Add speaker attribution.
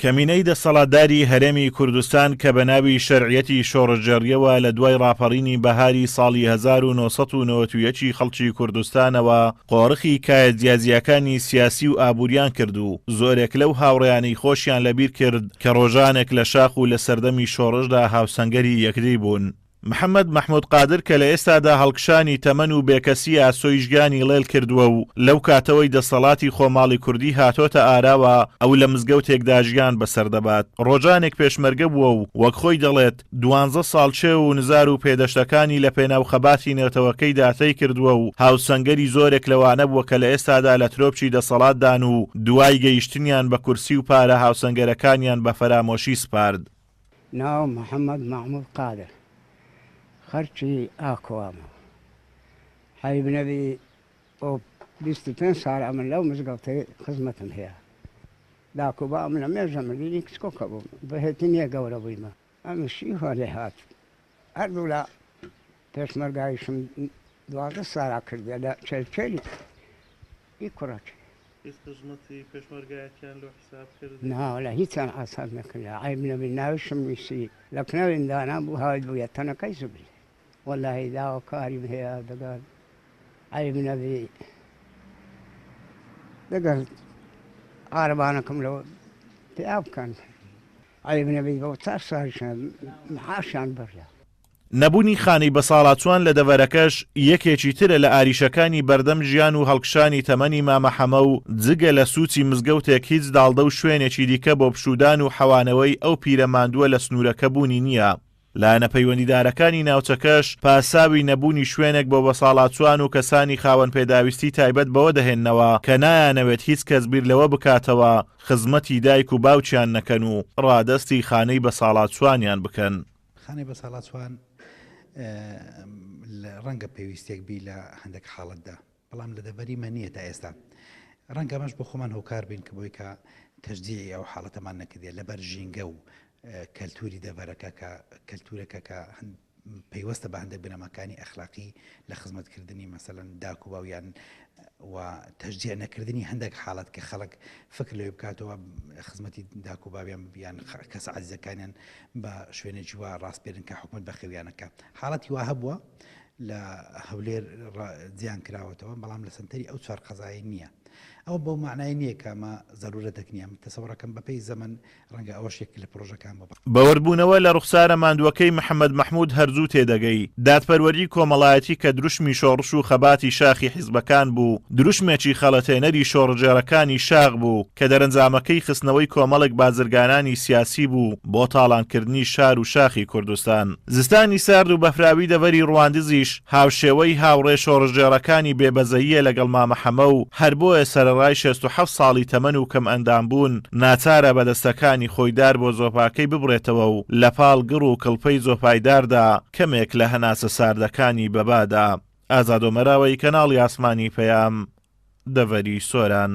Speaker 1: کەمینەی دەسەڵاتداری هەرێمی کوردستان کە بە ناوی شەرعیەتی شۆڕژێڕیەوە لە دوای ڕاپەڕینی بەهاری ساڵی 1991 خەڵکی کوردستانەوە قۆڕخی کایە جیازیەکانی سیاسی و ئابووریان کرد و زۆرێک لەو هاوڕێیانەی خۆشیان لەبیر کرد کە ڕۆژانێک لە شاخ و لە سەردەمی شۆڕشدا هاوسەنگەری یەکدی بوون. محەممەد مەحموود قادر کە لە ئێستادا هەڵکشانی تەمەن و بێکەسی ئاسۆی ژگانی لێل کردووە و لەو کاتەوەی دەسەڵاتی خۆماڵی کوردی هاتۆتە ئاراوە ئەو لە مزگەوتێکدا ژیان بەسەردەبات. ڕۆژانێک پێشمەرگە بووە و وەک خۆی دەڵێت 12 ساڵ چێ و نزار و پێدەشتەکانی لە پێناو خەباتی نێتەوەکەی داتەی کردووە و هاوسەنگەری زۆرێک لەوانە بووە کە لە ئێستادا لە ترۆپچی دەسەڵاتدان و دوای گەیشتنیان بە کورسی و پارە هاوسەنگەرەکانیان بە فەرامۆشی سپارد.
Speaker 2: ناو محەممەد مەحموود قادر خەرچی ئاکۆوامە حەیب نەبی بۆ 25 ساڵ ئەمن لەو مزگەوتەی خزمەتم هەیە داکوبام لە مێژە مردینی کچکۆکە بووم بەهێتی نییە گەورە بوویمە ئەمشی هۆلێ هات هەردوو لە پێشمەرگایشم 12 ساڵا کردێ لە چێلچێلی ئی کوڕەک ناوەلە هیچیان ئاساد نەکرد عیب نەبی ناویشم نوویسی لە کنەوێندانا بوو هاوی بوویە تەنەکەی زوبری وەڵاهی داوە کاریم هەیە دەگەر عیب نەبی دەگەر ئارەبانەکەم لەوە پیا بکەن عیب نەبی بەوە تا ساریشان محاشیان بەڕە.
Speaker 1: نەبوونی خانی بەساڵاتوان لە دەڤەرەکەش یەکێکی ترە لە ئاریشەکانی بەردەم ژیان و هەڵکشانی تەمەنی مامە حەمە و جگە لە سووچی مزگەوتێک هیچ داڵدە و شوێنێکی دیکە بۆ پشودان و حەوانەوەی ئەو پیرەماندووە لە سنوورەکە بوونی نییە. لایەنە پەیوەندیدارەکانی ناوچەکەش پاساوی نەبوونی شوێنێک بۆ بەساڵاتوان و کەسانی خاوەن پێداویستی تایبەت بەوە دەهێننەوە کە نایانەوێت هیچ کەس بیر لەوە بکاتەوە خزمەتی دایک و باوچیان نەکەن و ڕادەستی خانەی بەساڵاتوانیان بکەن.
Speaker 3: خانەی بەساڵاتوان ڕەنگە پێویستێک بی لە هەندێک حاڵەتدا بەڵام لە دەبەریمە نییە تا ئێستا ڕەنگەمەش بۆ خۆمان هۆکار بین کە بۆی کە تەجدیعی ئەو حاڵەتەمان نەکردێت لەبەر ژینگە و کەلتوری دەڤەرەکە کە کەلتورێکە کە پەیوەستە بە هەندێک بنەماکانی ئەخلاقی لە خزمەتکردنی مەسەڵەن داک و باویان و تەجدیع نەکردنی هەندێک حاڵەت کە خەڵک فکر لێ بکاتەوە خزمەتی داک و باویان بیان کەس عەزیزەکانیان بە شوێنێکی وا ڕاستپێرن کە حکومەت بە خێویانەکە حاڵەتی وا هەبووە لە هەولێر زیان کراوەتەوە بەڵام لە سنتەری ئەو چوار قەزایی نییە ئەوە بەو معنای نییە کەمە زەرورەتێک نییە تەسەوڕەکەم بەپێی زەمن ڕەنگە ئەوەش یەک لە پرۆژەکان
Speaker 1: بەوەربوونەوە لە ڕوخسارە ماندووەکەی محەممەد مەحموود هەرزوو تێدەگەی دادپەروەری کۆمەڵایەتی کە دروشمی شۆڕش و خەباتی شاخی حیزبەکان بوو دروشمێکی خەڵەتێنەری شۆڕجێڕەکانی شاغ بوو کە دەرەنجامەکەی خستنەوەی کۆمەڵێک بازرگانانی سیاسی بوو بۆ تاڵانکردنی شار و شاخی کوردستان. زستانی سارد و بەفراوی دەڤەری ڕواندزیش هاوشێوەی هاوڕێ شۆڕژێڕەکانی بێبەزەییە لەگەڵ مامە حەمە و هەر بۆیە سەرەڕای 67 ساڵی تەمەن و کەم ئەندام بوون ناچارە بەدەستەکانی خۆیدار بۆ زۆپاکەی ببڕێتەوە و لە پاڵ گڕ و کڵپەی زۆپایداردا کەمێک لە هەناسە ساردەکانی بەبادا. ئازاد و مەراوەی کەناڵی ئاسمانی پەیام دەڤەری سۆران.